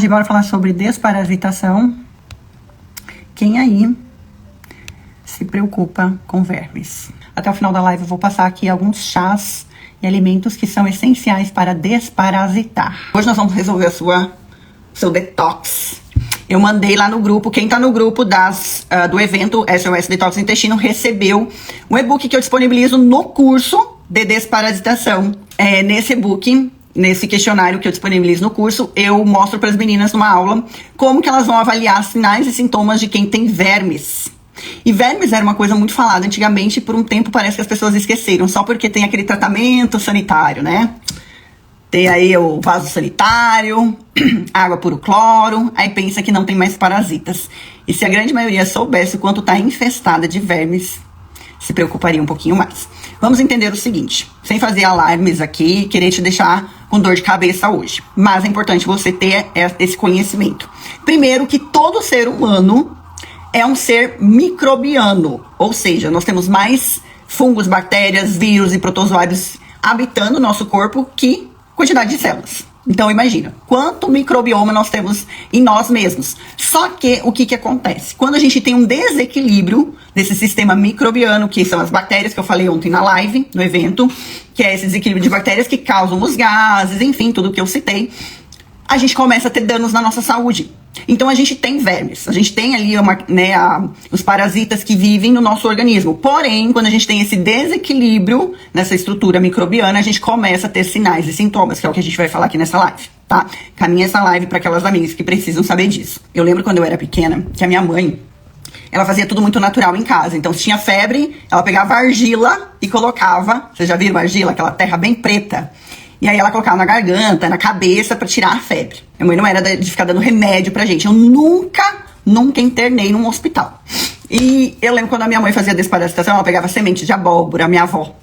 Bora falar sobre desparasitação. Quem aí se preocupa com vermes? Até o final da live eu vou passar aqui alguns chás e alimentos que são essenciais para desparasitar. Hoje nós vamos resolver seu detox. Eu mandei lá no grupo, quem tá no grupo do evento SOS Detox Intestino recebeu um e-book que eu disponibilizo no curso de desparasitação. Nesse e-book, nesse questionário que eu disponibilizo no curso, eu mostro para as meninas numa aula como que elas vão avaliar sinais e sintomas de quem tem vermes. E vermes era uma coisa muito falada antigamente, e por um tempo parece que as pessoas esqueceram, só porque tem aquele tratamento sanitário, né? Tem aí o vaso sanitário, água puro cloro, aí pensa que não tem mais parasitas. E se a grande maioria soubesse o quanto está infestada de vermes, se preocuparia um pouquinho mais. Vamos entender o seguinte, sem fazer alarmes aqui, querer te deixar com dor de cabeça hoje. Mas é importante você ter esse conhecimento. Primeiro, que todo ser humano é um ser microbiano, ou seja, nós temos mais fungos, bactérias, vírus e protozoários habitando o nosso corpo que quantidade de células. Então imagina, quanto microbioma nós temos em nós mesmos. Só que o que acontece? Quando a gente tem um desequilíbrio desse sistema microbiano, que são as bactérias que eu falei ontem na live, no evento, que é esse desequilíbrio de bactérias que causam os gases, enfim, tudo que eu citei, a gente começa a ter danos na nossa saúde. Então a gente tem vermes, a gente tem ali os parasitas que vivem no nosso organismo. Porém, quando a gente tem esse desequilíbrio nessa estrutura microbiana, a gente começa a ter sinais e sintomas, que é o que a gente vai falar aqui nessa live, tá? Caminha essa live para aquelas amigas que precisam saber disso. Eu lembro quando eu era pequena, que a minha mãe, ela fazia tudo muito natural em casa. Então, se tinha febre, ela pegava argila e colocava, vocês já viram argila? Aquela terra bem preta. E aí ela colocava na garganta, na cabeça pra tirar a febre. Minha mãe não era de ficar dando remédio pra gente. Eu nunca internei num hospital. E eu lembro quando a minha mãe fazia desparasitação, ela pegava semente de abóbora, minha avó.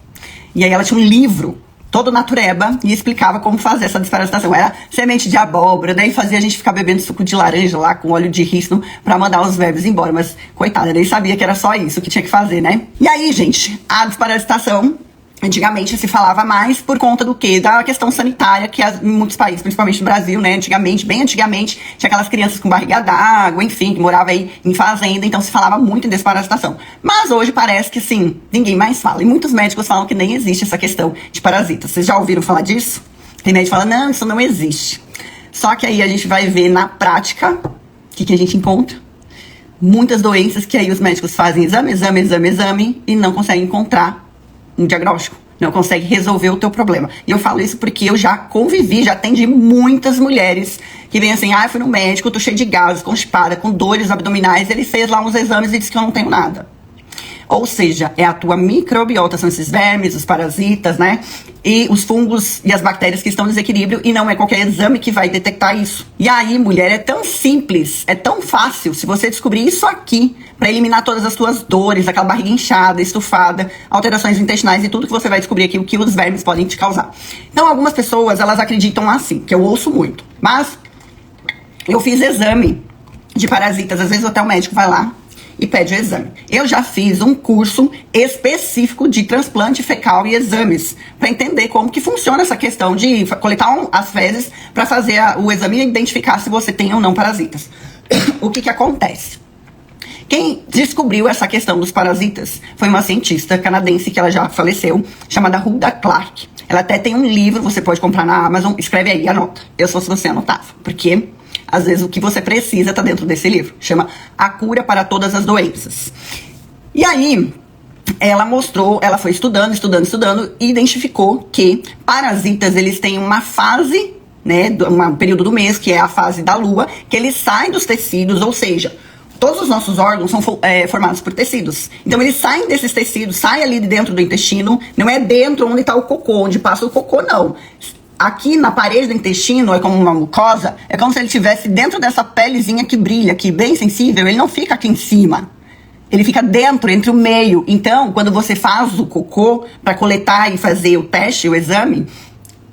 E aí ela tinha um livro, todo natureba, e explicava como fazer essa desparasitação. Era semente de abóbora, daí fazia a gente ficar bebendo suco de laranja lá, com óleo de rícino, pra mandar os vermes embora. Mas, coitada, eu nem sabia que era só isso que tinha que fazer, né? E aí, gente, a desparasitação, antigamente se falava mais por conta do quê? Da questão sanitária, que em muitos países, principalmente no Brasil, né, bem antigamente, tinha aquelas crianças com barriga d'água, enfim, que moravam aí em fazenda, então se falava muito em desparasitação. Mas hoje parece que sim, ninguém mais fala. E muitos médicos falam que nem existe essa questão de parasitas. Vocês já ouviram falar disso? Tem médico que fala, não, isso não existe. Só que aí a gente vai ver na prática o que a gente encontra. Muitas doenças que aí os médicos fazem exame e não conseguem encontrar um diagnóstico, não consegue resolver o teu problema. E eu falo isso porque eu já convivi, já atendi muitas mulheres que vêm assim, fui no médico, tô cheio de gases, constipada, com dores abdominais, ele fez lá uns exames e disse que eu não tenho nada. Ou seja, é a tua microbiota, são esses vermes, os parasitas, né? E os fungos e as bactérias que estão em desequilíbrio, e não é qualquer exame que vai detectar isso. E aí, mulher, é tão simples, é tão fácil, se você descobrir isso aqui, para eliminar todas as tuas dores, aquela barriga inchada, estufada, alterações intestinais e tudo que você vai descobrir aqui, o que os vermes podem te causar. Então, algumas pessoas, elas acreditam assim, que eu ouço muito. Mas, eu fiz exame de parasitas, às vezes até o médico vai lá e pede o exame. Eu já fiz um curso específico de transplante fecal e exames, para entender como que funciona essa questão de coletar as fezes para fazer o exame e identificar se você tem ou não parasitas. O que acontece? Quem descobriu essa questão dos parasitas foi uma cientista canadense que ela já faleceu, chamada Hulda Clark. Ela até tem um livro, você pode comprar na Amazon, escreve aí, anota. Eu, se fosse você, anotava, porque às vezes o que você precisa tá dentro desse livro. Chama A Cura para Todas as Doenças. E aí, ela mostrou, ela foi estudando e identificou que parasitas, eles têm uma fase, né, um período do mês, que é a fase da lua, que eles saem dos tecidos, ou seja, todos os nossos órgãos são formados por tecidos. Então, eles saem desses tecidos, saem ali de dentro do intestino, não é dentro onde está o cocô, onde passa o cocô, não. Aqui na parede do intestino, é como uma mucosa, é como se ele estivesse dentro dessa pelezinha que brilha aqui, bem sensível, ele não fica aqui em cima. Ele fica dentro, entre o meio. Então, quando você faz o cocô para coletar e fazer o teste, o exame,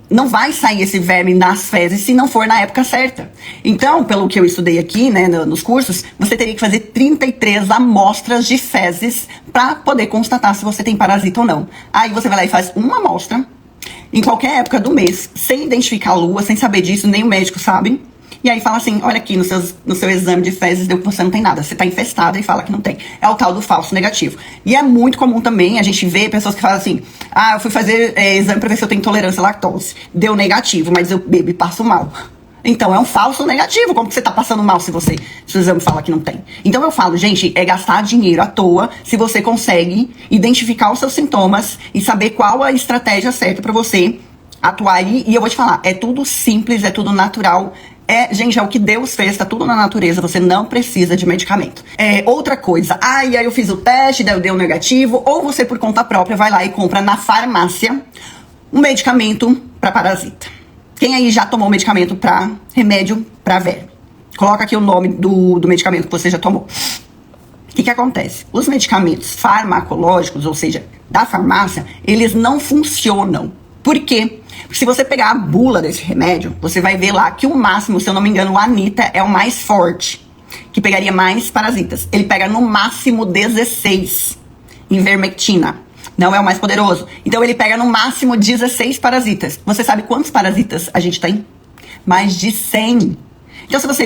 não vai sair esse verme nas fezes se não for na época certa. Então, pelo que eu estudei aqui, né, nos cursos, você teria que fazer 33 amostras de fezes para poder constatar se você tem parasita ou não. Aí você vai lá e faz uma amostra, em qualquer época do mês, sem identificar a lua, sem saber disso, nem o médico sabe. E aí fala assim, olha aqui, no seu exame de fezes deu que você não tem nada. Você tá infestada e fala que não tem. É o tal do falso negativo. E é muito comum também a gente ver pessoas que falam assim, eu fui fazer exame pra ver se eu tenho intolerância à lactose. Deu negativo, mas eu bebo e passo mal. Então, é um falso negativo. Como que você tá passando mal se o exame fala que não tem? Então, eu falo, gente, é gastar dinheiro à toa se você consegue identificar os seus sintomas e saber qual a estratégia certa pra você atuar aí. E eu vou te falar, é tudo simples, é tudo natural. Gente, é o que Deus fez, tá tudo na natureza, você não precisa de medicamento. Outra coisa, aí eu fiz o teste, daí deu negativo, ou você por conta própria vai lá e compra na farmácia um medicamento pra parasita. Quem aí já tomou medicamento para remédio para verme? Coloca aqui o nome do medicamento que você já tomou. O que acontece? Os medicamentos farmacológicos, ou seja, da farmácia, eles não funcionam. Por quê? Porque se você pegar a bula desse remédio, você vai ver lá que o máximo, se eu não me engano, o Anita é o mais forte, que pegaria mais parasitas. Ele pega no máximo 16 ivermectina. Não é o mais poderoso. Então ele pega no máximo 16 parasitas. Você sabe quantos parasitas a gente tem? Mais de 100. Então se você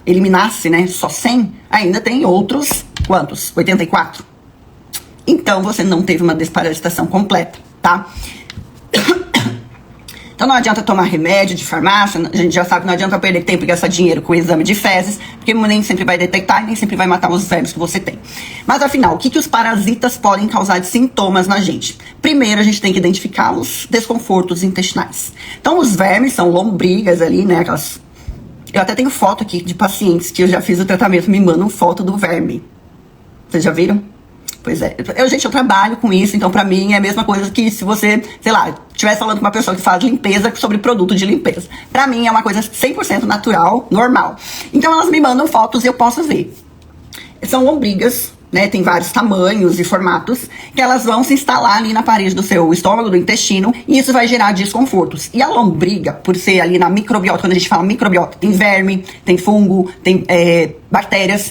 eliminasse, né, só 100, ainda tem outros, quantos? 84. Então você não teve uma desparasitação completa, tá? Então não adianta tomar remédio de farmácia, a gente já sabe que não adianta perder tempo e gastar dinheiro com o exame de fezes, porque nem sempre vai detectar e nem sempre vai matar os vermes que você tem. Mas afinal, o que os parasitas podem causar de sintomas na gente? Primeiro, a gente tem que identificar os desconfortos intestinais. Então os vermes são lombrigas ali, né, aquelas... Eu até tenho foto aqui de pacientes que eu já fiz o tratamento, me mandam foto do verme. Vocês já viram? Pois é. Eu trabalho com isso, então pra mim é a mesma coisa que se você, sei lá, estivesse falando com uma pessoa que faz limpeza sobre produto de limpeza. Pra mim é uma coisa 100% natural, normal. Então elas me mandam fotos e eu posso ver. São lombrigas, né, tem vários tamanhos e formatos, que elas vão se instalar ali na parede do seu estômago, do intestino, e isso vai gerar desconfortos. E a lombriga, por ser ali na microbiota, quando a gente fala microbiota, tem verme, tem fungo, tem bactérias.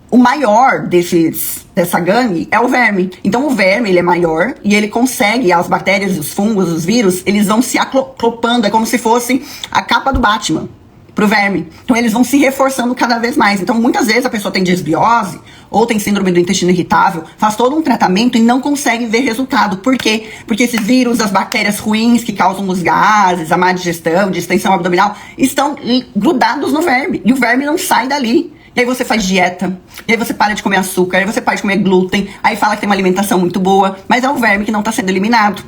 O maior dessa gangue é o verme. Então o verme, ele é maior e ele consegue, as bactérias, os fungos, os vírus, eles vão se aclopando, é como se fosse a capa do Batman pro verme. Então eles vão se reforçando cada vez mais. Então muitas vezes a pessoa tem desbiose ou tem síndrome do intestino irritável, faz todo um tratamento e não consegue ver resultado. Por quê? Porque esses vírus, as bactérias ruins que causam os gases, a má digestão, distensão abdominal, estão grudados no verme. E o verme não sai dali. E aí você faz dieta, e aí você para de comer açúcar, aí você para de comer glúten, aí fala que tem uma alimentação muito boa, mas é um verme que não está sendo eliminado.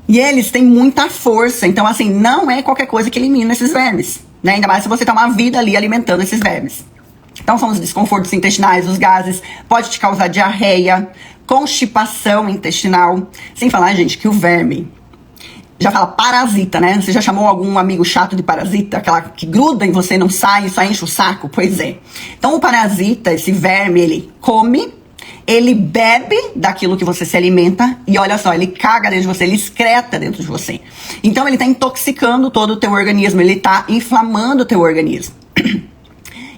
E eles têm muita força, então assim, não é qualquer coisa que elimina esses vermes, né? Ainda mais se você tá uma vida ali alimentando esses vermes. Então são os desconfortos intestinais, os gases, pode te causar diarreia, constipação intestinal, sem falar, gente, que o verme... Já fala parasita, né? Você já chamou algum amigo chato de parasita? Aquela que gruda em você, não sai, só enche o saco? Pois é. Então o parasita, esse verme, ele come, ele bebe daquilo que você se alimenta e olha só, ele caga dentro de você, ele excreta dentro de você. Então ele tá intoxicando todo o teu organismo, ele tá inflamando o teu organismo.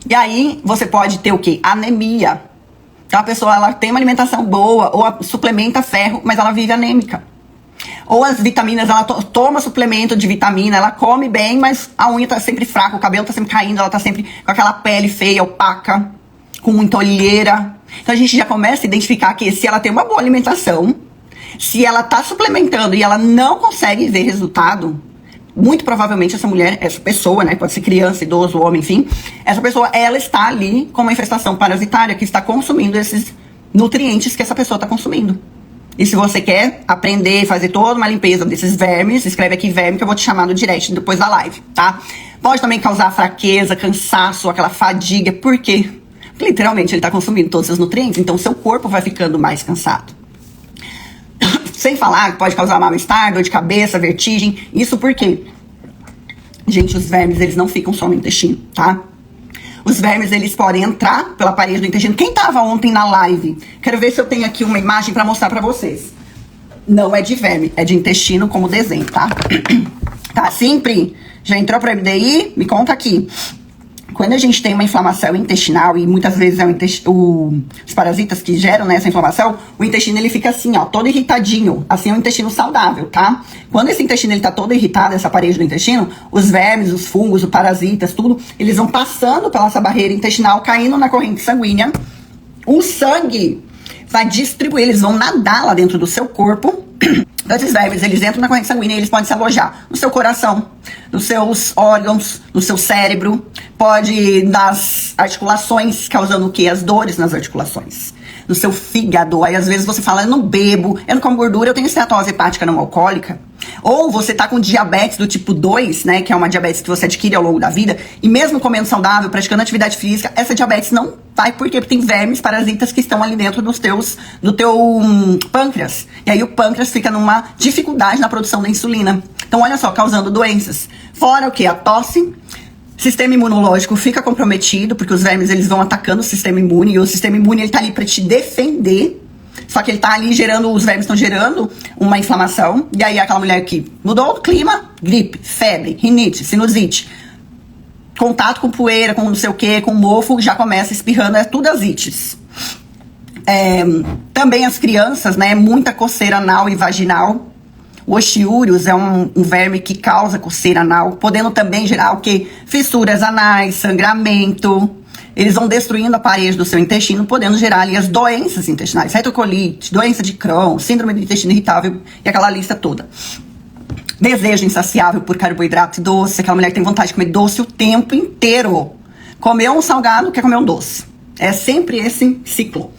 E aí você pode ter o quê? Anemia. Então a pessoa, ela tem uma alimentação boa ou suplementa ferro, mas ela vive anêmica. Ou as vitaminas, ela toma suplemento de vitamina, ela come bem, mas a unha tá sempre fraca, o cabelo tá sempre caindo, ela tá sempre com aquela pele feia, opaca, com muita olheira. Então a gente já começa a identificar que se ela tem uma boa alimentação, se ela tá suplementando e ela não consegue ver resultado, muito provavelmente essa mulher, essa pessoa, né, pode ser criança, idoso, homem, enfim, essa pessoa, ela está ali com uma infestação parasitária que está consumindo esses nutrientes que essa pessoa está consumindo. E se você quer aprender, fazer toda uma limpeza desses vermes, escreve aqui verme que eu vou te chamar no direct depois da live, tá? Pode também causar fraqueza, cansaço, aquela fadiga. Por quê? Porque literalmente ele tá consumindo todos os nutrientes, então o seu corpo vai ficando mais cansado. Sem falar que pode causar mal-estar, dor de cabeça, vertigem. Isso por quê? Gente, os vermes, eles não ficam só no intestino, tá? Os vermes, eles podem entrar pela parede do intestino. Quem tava ontem na live? Quero ver se eu tenho aqui uma imagem pra mostrar pra vocês. Não é de verme, é de intestino como desenho, tá? Tá, sempre? Já entrou pro MDI? Me conta aqui. quando a gente tem uma inflamação intestinal, e muitas vezes é os parasitas que geram, né, essa inflamação, o intestino ele fica assim, ó, todo irritadinho, assim é um intestino saudável, tá? Quando esse intestino ele tá todo irritado, essa parede do intestino, os vermes, os fungos, os parasitas, tudo, eles vão passando pela essa barreira intestinal, caindo na corrente sanguínea, o sangue vai distribuir, eles vão nadar lá dentro do seu corpo. Esses vermes, eles entram na corrente sanguínea e eles podem se alojar no seu coração, nos seus órgãos, no seu cérebro, pode nas articulações, causando o quê? As dores nas articulações. No seu fígado, aí às vezes você fala, eu não bebo, eu não como gordura, eu tenho esteatose hepática não alcoólica. Ou você tá com diabetes do tipo 2, né, que é uma diabetes que você adquire ao longo da vida, e mesmo comendo saudável, praticando atividade física, essa diabetes não vai, por quê? Porque tem vermes, parasitas que estão ali dentro do teu pâncreas. E aí o pâncreas fica numa dificuldade na produção da insulina. Então olha só, causando doenças. Fora o que? A tosse. Sistema imunológico fica comprometido, porque os vermes eles vão atacando o sistema imune, e o sistema imune ele tá ali para te defender, só que ele tá ali gerando, os vermes estão gerando uma inflamação, e aí aquela mulher que mudou o clima, gripe, febre, rinite, sinusite, contato com poeira, com não sei o que, com mofo, já começa espirrando, é tudo as ites. Também as crianças, né, muita coceira anal e vaginal. O Oxiúrios é um verme que causa coceira anal, podendo também gerar o quê? Fissuras anais, sangramento. Eles vão destruindo a parede do seu intestino, podendo gerar ali as doenças intestinais. Retocolite, doença de Crohn, síndrome do intestino irritável e aquela lista toda. Desejo insaciável por carboidrato e doce. Aquela mulher que tem vontade de comer doce o tempo inteiro. Comeu um salgado, quer comer um doce. É sempre esse ciclo.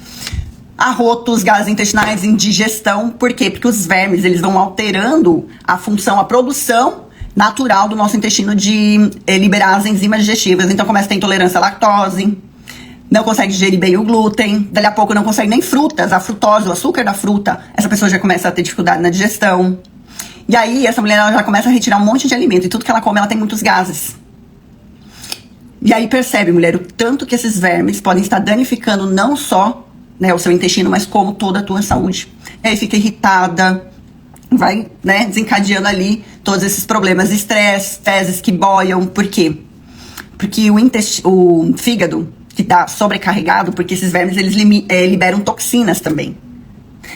Arrotos, gases intestinais, indigestão. Por quê? Porque os vermes, eles vão alterando a função, a produção natural do nosso intestino de liberar as enzimas digestivas. Então começa a ter intolerância à lactose, não consegue digerir bem o glúten, dali a pouco não consegue nem frutas, a frutose, o açúcar da fruta, essa pessoa já começa a ter dificuldade na digestão. E aí essa mulher ela já começa a retirar um monte de alimento, e tudo que ela come ela tem muitos gases. E aí percebe, mulher, o tanto que esses vermes podem estar danificando não só, né, o seu intestino, mas como toda a tua saúde. E aí fica irritada, vai, né, desencadeando ali todos esses problemas, estresse, fezes que boiam. Por quê? Porque o fígado que tá sobrecarregado, porque esses vermes eles liberam toxinas também.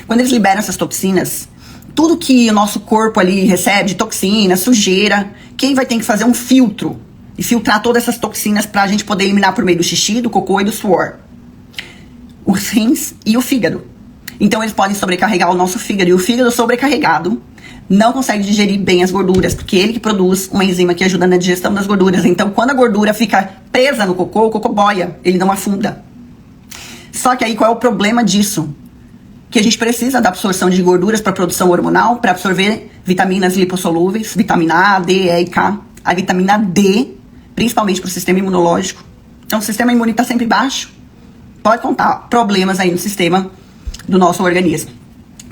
Quando eles liberam essas toxinas, tudo que o nosso corpo ali recebe de toxina, sujeira, quem vai ter que fazer um filtro e filtrar todas essas toxinas pra gente poder eliminar por meio do xixi, do cocô e do suor? Os rins e o fígado. Então eles podem sobrecarregar o nosso fígado, e o fígado sobrecarregado não consegue digerir bem as gorduras, porque ele que produz uma enzima que ajuda na digestão das gorduras. Então quando a gordura fica presa no cocô, o cocô boia, ele não afunda. Só que aí qual é o problema disso? Que a gente precisa da absorção de gorduras para produção hormonal, para absorver vitaminas lipossolúveis, vitamina A, D, E e K. A vitamina D, principalmente para o sistema imunológico. Então o sistema imune está sempre baixo. Pode contar problemas aí no sistema do nosso organismo.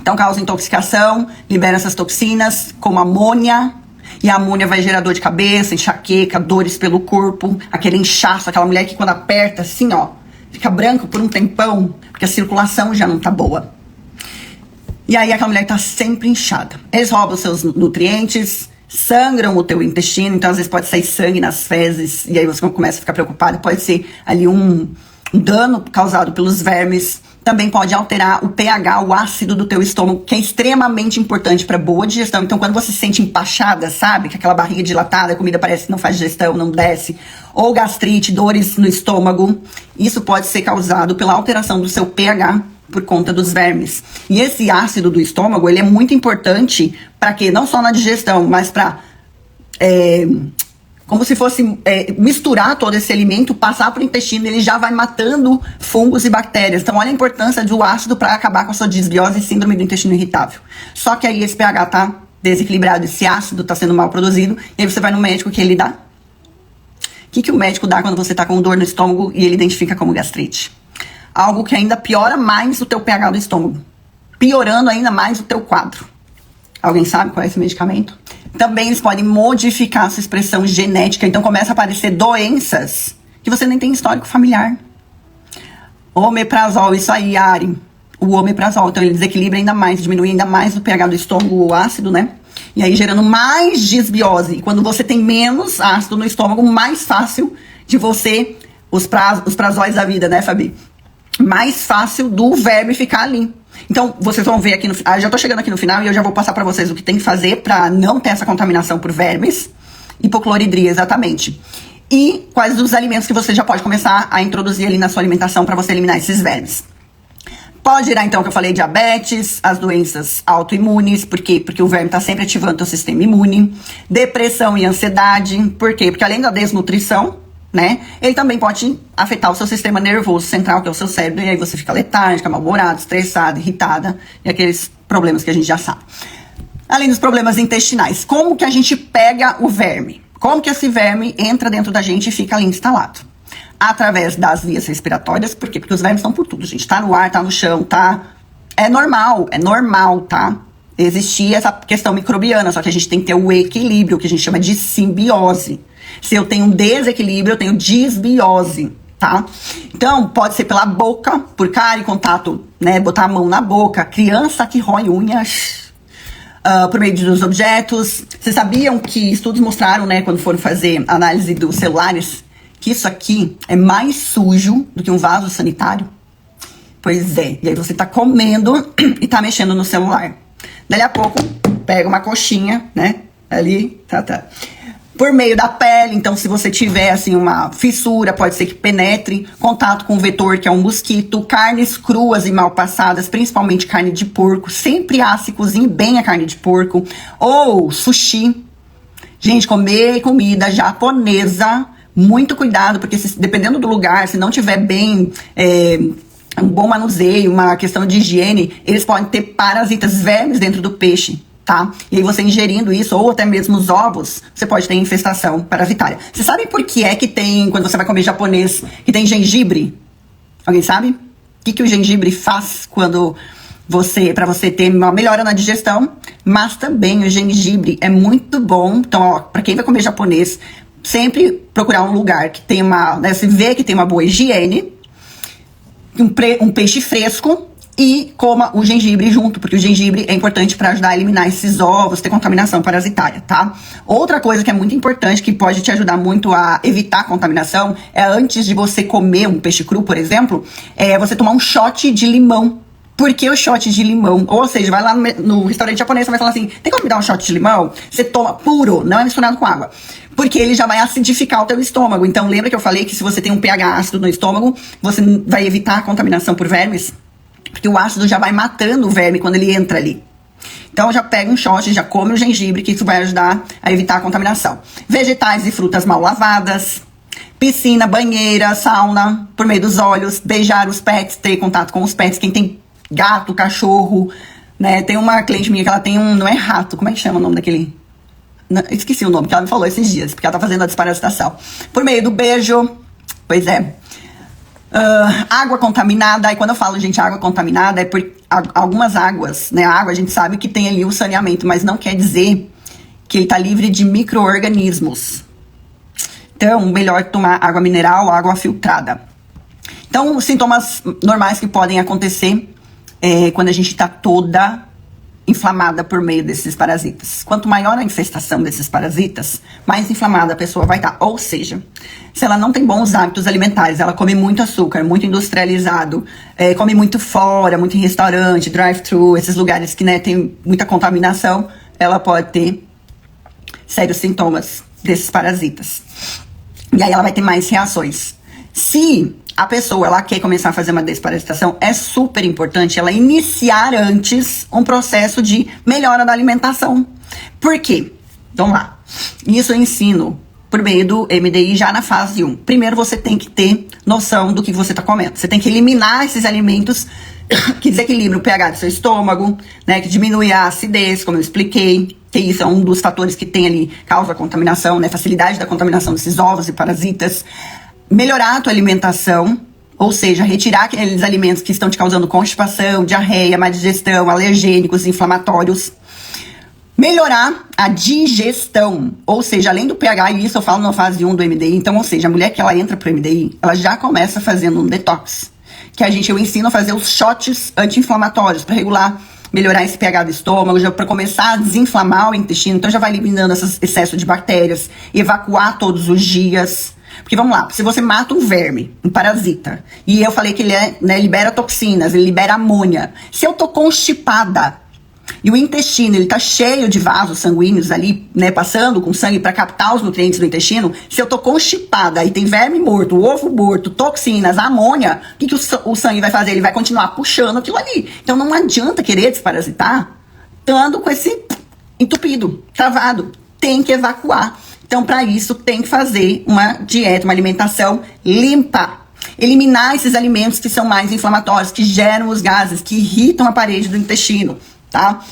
Então causa intoxicação, libera essas toxinas, como amônia. E a amônia vai gerar dor de cabeça, enxaqueca, dores pelo corpo, aquele inchaço, aquela mulher que quando aperta assim, ó, fica branco por um tempão, porque a circulação já não tá boa. E aí aquela mulher tá sempre inchada. Eles roubam os seus nutrientes, sangram o teu intestino, então às vezes pode sair sangue nas fezes, e aí você começa a ficar preocupado, pode ser ali um dano causado pelos vermes. Também pode alterar o pH, o ácido do teu estômago, que é extremamente importante para boa digestão. Então quando você se sente empachada, sabe, que aquela barriga dilatada, a comida parece que não faz digestão, não desce, ou gastrite, dores no estômago, isso pode ser causado pela alteração do seu pH por conta dos vermes. E esse ácido do estômago, ele é muito importante para quê? Não só na digestão, mas para como se fosse misturar todo esse alimento, passar para o intestino, ele já vai matando fungos e bactérias. Então olha a importância do ácido para acabar com a sua desbiose e síndrome do intestino irritável. Só que aí esse pH tá desequilibrado, esse ácido tá sendo mal produzido, e aí você vai no médico, que ele dá? O que o médico dá quando você tá com dor no estômago e ele identifica como gastrite? Algo que ainda piora mais o teu pH do estômago, piorando ainda mais o teu quadro. Alguém sabe qual é esse medicamento? Também eles podem modificar a sua expressão genética, então começa a aparecer doenças que você nem tem histórico familiar. Omeprazol, isso aí, Ari. O omeprazol, então ele desequilibra ainda mais, diminui ainda mais o pH do estômago, o ácido, né? E aí gerando mais disbiose. E quando você tem menos ácido no estômago, mais fácil de você, os prazóis da vida, né, Fabi? Mais fácil do verme ficar ali. Então, vocês vão ver aqui no final. Já tô chegando aqui no final e eu já vou passar pra vocês o que tem que fazer pra não ter essa contaminação por vermes. Hipocloridria, exatamente. E quais os alimentos que você já pode começar a introduzir ali na sua alimentação pra você eliminar esses vermes. Pode ir, então, que eu falei, diabetes, as doenças autoimunes, por quê? Porque o verme tá sempre ativando o teu sistema imune. Depressão e ansiedade, por quê? Porque além da desnutrição, né, ele também pode afetar o seu sistema nervoso central, que é o seu cérebro, e aí você fica letárgica, mal-humorada, estressada, irritada, e aqueles problemas que a gente já sabe. Além dos problemas intestinais, como que a gente pega o verme? Como que esse verme entra dentro da gente e fica ali instalado? Através das vias respiratórias, por quê? Porque os vermes estão por tudo, gente. Tá no ar, tá no chão, tá... É normal, tá? Existir essa questão microbiana, só que a gente tem que ter o equilíbrio, que a gente chama de simbiose. Se eu tenho desequilíbrio, eu tenho disbiose, tá? Então, pode ser pela boca, por cárie, contato, né? Botar a mão na boca. Criança que rói unhas, por meio dos objetos. Vocês sabiam que estudos mostraram, né? Quando foram fazer análise dos celulares, que isso aqui é mais sujo do que um vaso sanitário? Pois é. E aí você tá comendo e tá mexendo no celular. Dali a pouco, pega uma coxinha, né? Ali, tá. Por meio da pele, então se você tiver assim uma fissura, pode ser que penetre, contato com o vetor, que é um mosquito, carnes cruas e mal passadas, principalmente carne de porco, sempre se cozinhe bem a carne de porco, ou sushi. Gente, comer comida japonesa, muito cuidado, porque dependendo do lugar, se não tiver bem... um bom manuseio, uma questão de higiene, eles podem ter parasitas, vermes dentro do peixe, tá? E aí você ingerindo isso, ou até mesmo os ovos, você pode ter infestação parasitária. Vocês sabem por que é que tem, quando você vai comer japonês, que tem gengibre? Alguém sabe? O que o gengibre faz quando pra você ter uma melhora na digestão? Mas também o gengibre é muito bom. Então, ó, pra quem vai comer japonês, sempre procurar um lugar que tem se vê que tem uma boa higiene, um peixe fresco, e coma o gengibre junto, porque o gengibre é importante para ajudar a eliminar esses ovos, ter contaminação parasitária, tá? Outra coisa que é muito importante, que pode te ajudar muito a evitar a contaminação, é antes de você comer um peixe cru, por exemplo, você tomar um shot de limão. Por que o shot de limão? Ou seja, vai lá no restaurante japonês, você vai falar assim, tem como me dar um shot de limão? Você toma puro, não é misturado com água. Porque ele já vai acidificar o teu estômago. Então, lembra que eu falei que se você tem um pH ácido no estômago, você vai evitar a contaminação por vermes? Porque o ácido já vai matando o verme quando ele entra ali. Então, já pega um shot, já come o gengibre, que isso vai ajudar a evitar a contaminação. Vegetais e frutas mal lavadas. Piscina, banheira, sauna, por meio dos olhos. Beijar os pets, ter contato com os pets. Quem tem gato, cachorro, né? Tem uma cliente minha que ela tem não é rato, como é que chama o nome daquele? Não, esqueci o nome que ela me falou esses dias, porque ela tá fazendo a desparasitação. Por meio do beijo, pois é. Água contaminada, e quando eu falo, gente, água contaminada, é por algumas águas, né? A água a gente sabe que tem ali o saneamento, mas não quer dizer que ele tá livre de micro-organismos. Então, melhor tomar água mineral ou água filtrada. Então, os sintomas normais que podem acontecer quando a gente tá toda inflamada por meio desses parasitas. Quanto maior a infestação desses parasitas, mais inflamada a pessoa vai estar. Ou seja, se ela não tem bons hábitos alimentares, ela come muito açúcar, muito industrializado, come muito fora, muito em restaurante, drive-thru, esses lugares que, né, tem muita contaminação, ela pode ter sérios sintomas desses parasitas. E aí ela vai ter mais reações. Se a pessoa ela quer começar a fazer uma desparasitação, é super importante ela iniciar antes um processo de melhora da alimentação. Por quê? Vamos lá. Isso eu ensino por meio do MDI já na fase 1. Primeiro você tem que ter noção do que você está comendo. Você tem que eliminar esses alimentos que desequilibram o pH do seu estômago, né, que diminui a acidez, como eu expliquei, que isso é um dos fatores que tem ali, causa a contaminação, né, facilidade da contaminação desses ovos e parasitas. Melhorar a tua alimentação, ou seja, retirar aqueles alimentos que estão te causando constipação, diarreia, má digestão, alergênicos, inflamatórios. Melhorar a digestão, ou seja, além do pH, e isso eu falo na fase 1 do MDI, então, ou seja, a mulher que ela entra pro MDI, ela já começa fazendo um detox, que eu ensino a fazer os shots anti-inflamatórios para regular, melhorar esse pH do estômago, já para começar a desinflamar o intestino, então já vai eliminando esse excesso de bactérias, evacuar todos os dias. Porque vamos lá, se você mata um verme, um parasita, e eu falei que ele libera toxinas, ele libera amônia. Se eu tô constipada e o intestino, ele tá cheio de vasos sanguíneos ali, né, passando com sangue para captar os nutrientes do intestino, se eu tô constipada e tem verme morto, ovo morto, toxinas, amônia, o que o sangue vai fazer? Ele vai continuar puxando aquilo ali. Então não adianta querer desparasitar estando com esse entupido, travado. Tem que evacuar. Então, para isso, tem que fazer uma dieta, uma alimentação limpa. Eliminar esses alimentos que são mais inflamatórios, que geram os gases, que irritam a parede do intestino, tá?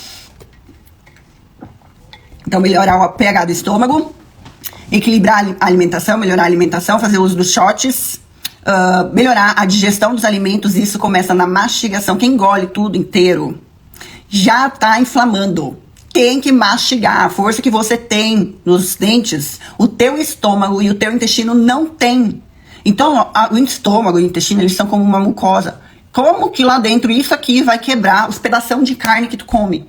Então, melhorar o pH do estômago, equilibrar a alimentação, melhorar a alimentação, fazer uso dos shots, melhorar a digestão dos alimentos. Isso começa na mastigação. Quem engole tudo inteiro já tá inflamando. Tem que mastigar. A força que você tem nos dentes, o teu estômago e o teu intestino não tem. Então, o estômago e o intestino, eles são como uma mucosa. Como que lá dentro isso aqui vai quebrar os pedaços de carne que tu come?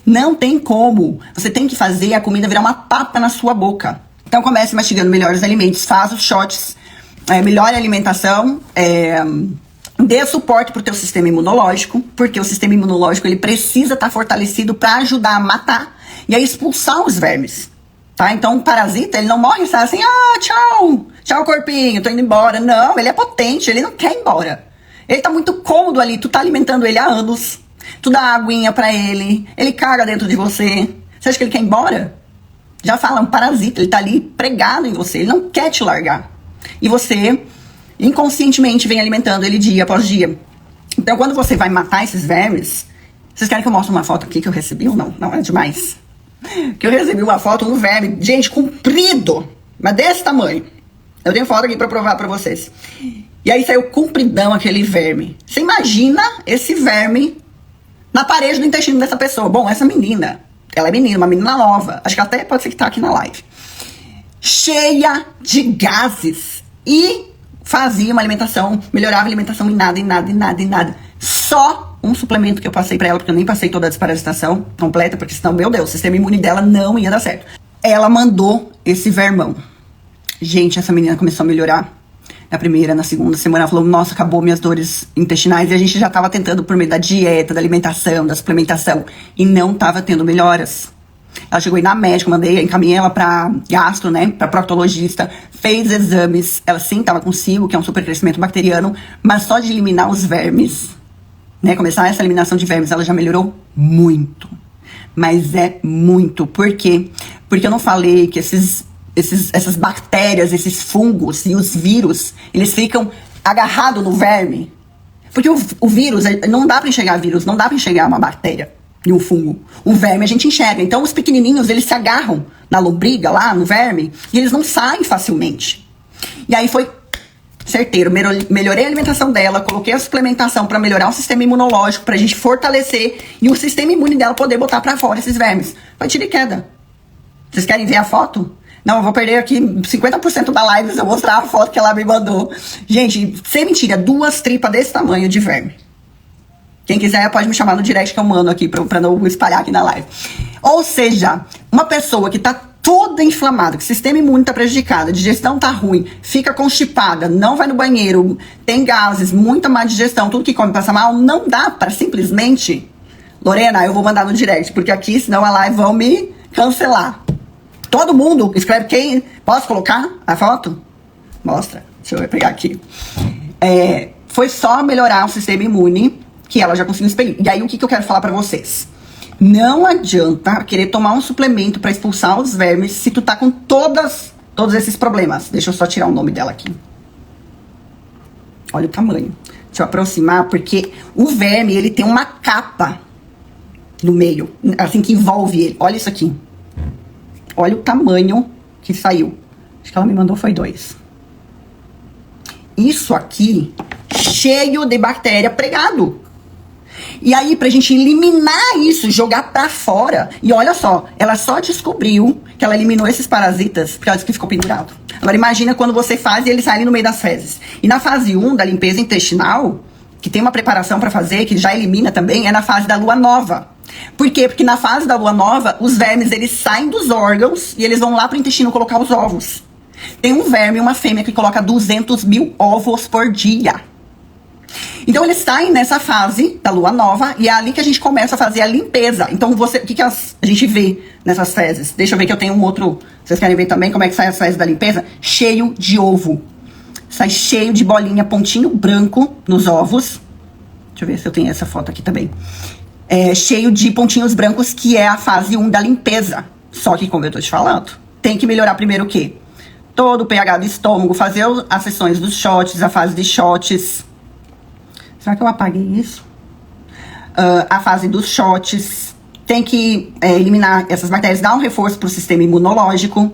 Não tem como. Você tem que fazer a comida virar uma papa na sua boca. Então, comece mastigando melhores alimentos, faz os shots, melhore a alimentação, dê suporte pro teu sistema imunológico, porque o sistema imunológico ele precisa estar fortalecido para ajudar a matar e a expulsar os vermes, tá? Então, o parasita, ele não morre só assim, tchau corpinho, tô indo embora. Não, ele é potente, ele não quer ir embora. Ele tá muito cômodo ali, tu tá alimentando ele há anos, tu dá aguinha pra ele caga dentro de você. Você acha que ele quer ir embora? Já fala, um parasita, ele tá ali pregado em você, ele não quer te largar. E você inconscientemente vem alimentando ele dia após dia. Então, quando você vai matar esses vermes... Vocês querem que eu mostre uma foto aqui que eu recebi ou não? Não, é demais. Que eu recebi uma foto de um verme, gente, comprido, mas desse tamanho. Eu tenho foto aqui pra provar pra vocês. E aí saiu compridão aquele verme. Você imagina esse verme na parede do intestino dessa pessoa. Bom, essa menina, ela é menina, uma menina nova. Acho que até pode ser que tá aqui na live. Cheia de gases. E fazia uma alimentação, melhorava a alimentação em nada. Só um suplemento que eu passei pra ela, porque eu nem passei toda a desparasitação completa, porque senão, meu Deus, o sistema imune dela não ia dar certo. Ela mandou esse vermão. Gente, essa menina começou a melhorar. Na primeira, na segunda semana, ela falou, nossa, acabou minhas dores intestinais. E a gente já tava tentando por meio da dieta, da alimentação, da suplementação. E não tava tendo melhoras. Ela chegou aí na médica, encaminhei ela pra gastro, né, pra proctologista, fez exames, ela sim tava com SIBO, que é um supercrescimento bacteriano, mas só de eliminar os vermes, né, começar essa eliminação de vermes, ela já melhorou muito, mas é muito. Por quê? Porque eu não falei que essas bactérias, esses fungos e os vírus, eles ficam agarrados no verme, porque o vírus, não dá pra enxergar vírus, não dá pra enxergar uma bactéria e um fungo. O verme a gente enxerga. Então os pequenininhos, eles se agarram na lombriga lá, no verme, e eles não saem facilmente. E aí foi certeiro. Melhorei a alimentação dela, coloquei a suplementação para melhorar o sistema imunológico, pra gente fortalecer e o sistema imune dela poder botar pra fora esses vermes. Foi tiro e queda. Vocês querem ver a foto? Não, eu vou perder aqui 50% da live se eu mostrar a foto que ela me mandou. Gente, sem mentira, 2 tripas desse tamanho de verme. Quem quiser pode me chamar no direct que eu mando aqui pra não espalhar aqui na live. Ou seja, uma pessoa que tá toda inflamada, que o sistema imune tá prejudicado, a digestão tá ruim, fica constipada, não vai no banheiro, tem gases, muita má digestão, tudo que come passa mal, não dá pra simplesmente... Lorena, eu vou mandar no direct, porque aqui senão a live vão me cancelar. Todo mundo escreve quem... Posso colocar a foto? Mostra. Deixa eu pegar aqui. Foi só melhorar o sistema imune que ela já conseguiu expelir. E aí, o que eu quero falar pra vocês? Não adianta querer tomar um suplemento pra expulsar os vermes se tu tá com todos esses problemas. Deixa eu só tirar o nome dela aqui. Olha o tamanho. Deixa eu aproximar, porque o verme, ele tem uma capa no meio, assim, que envolve ele. Olha isso aqui. Olha o tamanho que saiu. Acho que ela me mandou foi 2. Isso aqui, cheio de bactéria pregado. E aí, pra gente eliminar isso, jogar pra fora. E olha só, ela só descobriu que ela eliminou esses parasitas porque ela disse que ficou pendurado. Agora imagina quando você faz e eles saem no meio das fezes. E na fase 1 da limpeza intestinal, que tem uma preparação pra fazer, que já elimina também, é na fase da lua nova. Por quê? Porque na fase da lua nova, os vermes, eles saem dos órgãos e eles vão lá pro intestino colocar os ovos. Tem um verme, uma fêmea que coloca 200 mil ovos por dia. Então eles saem nessa fase da lua nova e é ali que a gente começa a fazer a limpeza. Então o que a gente vê nessas fezes? Deixa eu ver que eu tenho um outro. Vocês querem ver também como é que sai as fezes da limpeza? Cheio de ovo. Sai cheio de bolinha, pontinho branco nos ovos. Deixa eu ver se eu tenho essa foto aqui também. Cheio de pontinhos brancos, que é a fase 1 da limpeza. Só que, como eu tô te falando, tem que melhorar primeiro o quê? Todo o pH do estômago, fazer as sessões dos shots, a fase de shots. Será que eu apaguei isso? A fase dos shots. Tem que eliminar essas bactérias, dar um reforço pro sistema imunológico.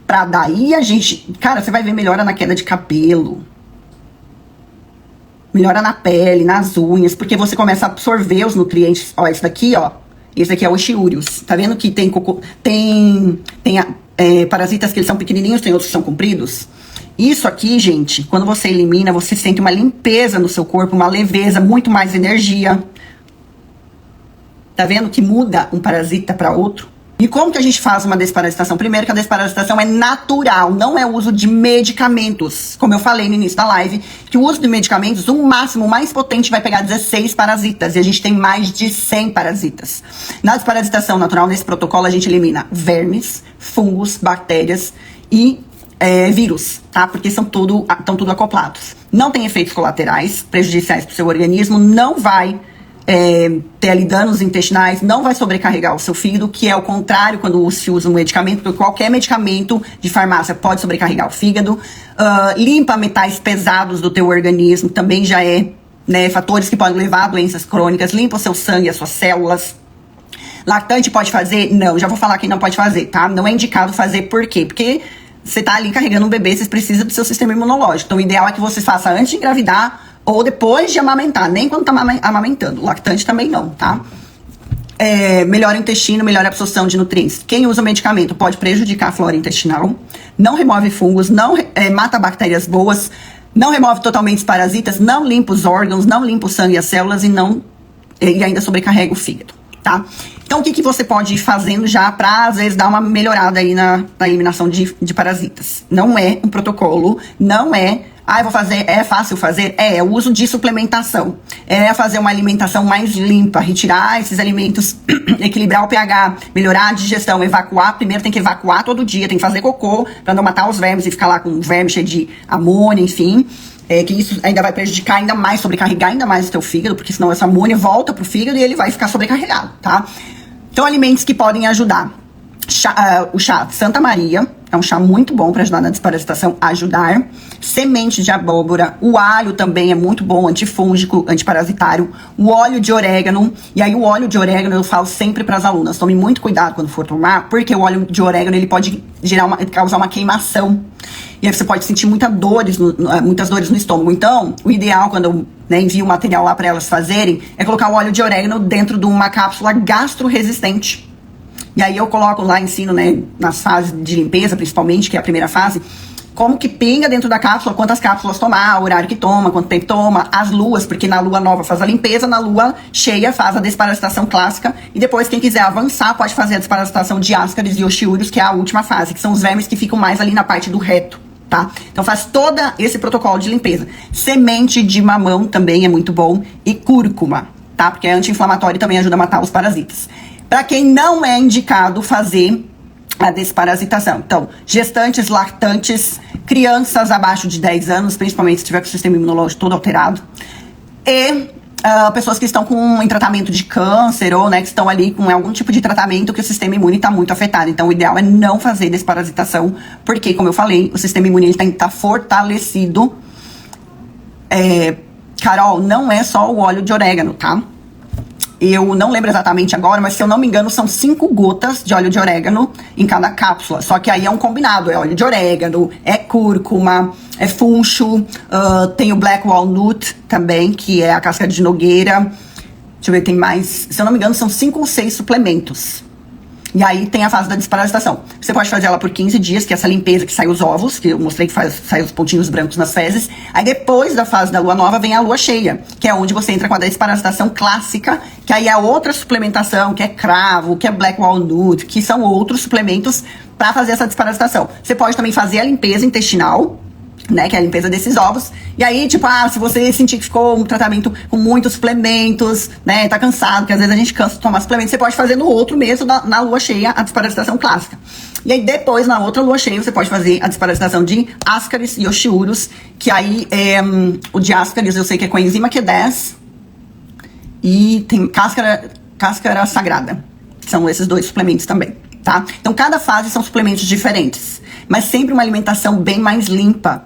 Pra daí a gente... Cara, você vai ver melhora na queda de cabelo. Melhora na pele, nas unhas, porque você começa a absorver os nutrientes. Ó, esse daqui, ó. Esse daqui é o Oxiúrios. Tá vendo que tem parasitas que eles são pequenininhos, tem outros que são compridos? Isso aqui, gente, quando você elimina, você sente uma limpeza no seu corpo, uma leveza, muito mais energia. Tá vendo que muda um parasita para outro? E como que a gente faz uma desparasitação? Primeiro que a desparasitação é natural, não é o uso de medicamentos. Como eu falei no início da live, que o uso de medicamentos, o máximo, o mais potente, vai pegar 16 parasitas. E a gente tem mais de 100 parasitas. Na desparasitação natural, nesse protocolo, a gente elimina vermes, fungos, bactérias e vírus, tá? Porque estão tudo acoplados. Não tem efeitos colaterais prejudiciais para o seu organismo, não vai ter ali danos intestinais, não vai sobrecarregar o seu fígado, que é o contrário quando se usa um medicamento, porque qualquer medicamento de farmácia pode sobrecarregar o fígado. Limpa metais pesados do teu organismo, também já fatores que podem levar a doenças crônicas, limpa o seu sangue, as suas células. Lactante pode fazer? Não, já vou falar que não pode fazer, tá? Não é indicado fazer, por quê? Porque você tá ali carregando um bebê, você precisa do seu sistema imunológico. Então o ideal é que você faça antes de engravidar ou depois de amamentar, nem quando tá amamentando. Lactante também não, tá? Melhora o intestino, melhora a absorção de nutrientes. Quem usa medicamento pode prejudicar a flora intestinal, não remove fungos, não mata bactérias boas, não remove totalmente os parasitas, não limpa os órgãos, não limpa o sangue e as células e ainda sobrecarrega o fígado, tá? Então, o que você pode ir fazendo já pra, às vezes, dar uma melhorada aí na eliminação de parasitas? Não é um protocolo, não é... eu vou fazer, é fácil fazer? É o uso de suplementação. É fazer uma alimentação mais limpa, retirar esses alimentos, equilibrar o pH, melhorar a digestão, evacuar. Primeiro tem que evacuar todo dia, tem que fazer cocô pra não matar os vermes e ficar lá com um verme cheio de amônia, enfim. Que isso ainda vai prejudicar ainda mais, sobrecarregar ainda mais o teu fígado, porque senão essa amônia volta pro fígado e ele vai ficar sobrecarregado, tá? Então, alimentos que podem ajudar. O chá Santa Maria é um chá muito bom para ajudar na desparasitação, ajudar. Semente de abóbora, o alho também é muito bom, antifúngico, antiparasitário. O óleo de orégano, e aí o óleo de orégano eu falo sempre para as alunas, tome muito cuidado quando for tomar, porque o óleo de orégano ele pode causar uma queimação. E aí você pode sentir muitas dores no estômago. Então, o ideal quando eu envio o material lá para elas fazerem, é colocar o óleo de orégano dentro de uma cápsula gastro-resistente. E aí eu coloco lá, ensino, nas fases de limpeza, principalmente, que é a primeira fase, como que pinga dentro da cápsula, quantas cápsulas tomar, o horário que toma, quanto tempo toma, as luas, porque na lua nova faz a limpeza, na lua cheia faz a desparasitação clássica, e depois quem quiser avançar pode fazer a desparasitação de Ascaris e Oxiúrios, que é a última fase, que são os vermes que ficam mais ali na parte do reto, tá? Então faz todo esse protocolo de limpeza. Semente de mamão também é muito bom, e cúrcuma, tá? Porque é anti-inflamatório e também ajuda a matar os parasitas. Para quem não é indicado fazer a desparasitação. Então, gestantes, lactantes, crianças abaixo de 10 anos, principalmente se tiver com o sistema imunológico todo alterado, e pessoas que estão em tratamento de câncer ou que estão ali com algum tipo de tratamento que o sistema imune está muito afetado. Então, o ideal é não fazer desparasitação, porque, como eu falei, o sistema imune tem que estar fortalecido. Carol, não é só o óleo de orégano, tá? Eu não lembro exatamente agora, mas se eu não me engano, são 5 gotas de óleo de orégano em cada cápsula. Só que aí é um combinado, é óleo de orégano, é cúrcuma, é funcho, tem o black walnut também, que é a casca de nogueira. Deixa eu ver, tem mais, se eu não me engano, são 5 ou 6 suplementos. E aí tem a fase da desparasitação. Você pode fazer ela por 15 dias, que é essa limpeza que sai os ovos, que eu mostrei que sai os pontinhos brancos nas fezes. Aí depois da fase da lua nova vem a lua cheia, que é onde você entra com a desparasitação clássica, que aí é outra suplementação, que é cravo, que é black walnut, que são outros suplementos pra fazer essa desparasitação. Você pode também fazer a limpeza intestinal, né, que é a limpeza desses ovos. E aí, tipo, se você sentir que ficou um tratamento com muitos suplementos, né, tá cansado, porque às vezes a gente cansa de tomar suplementos, você pode fazer no outro mesmo, na lua cheia, a desparasitação clássica. E aí, depois, na outra lua cheia, você pode fazer a desparasitação de Ascaris e Oshiurus, que aí, o de Ascaris eu sei que é com a enzima Q10, e tem cáscara sagrada. São esses 2 suplementos também, tá? Então, cada fase são suplementos diferentes, mas sempre uma alimentação bem mais limpa.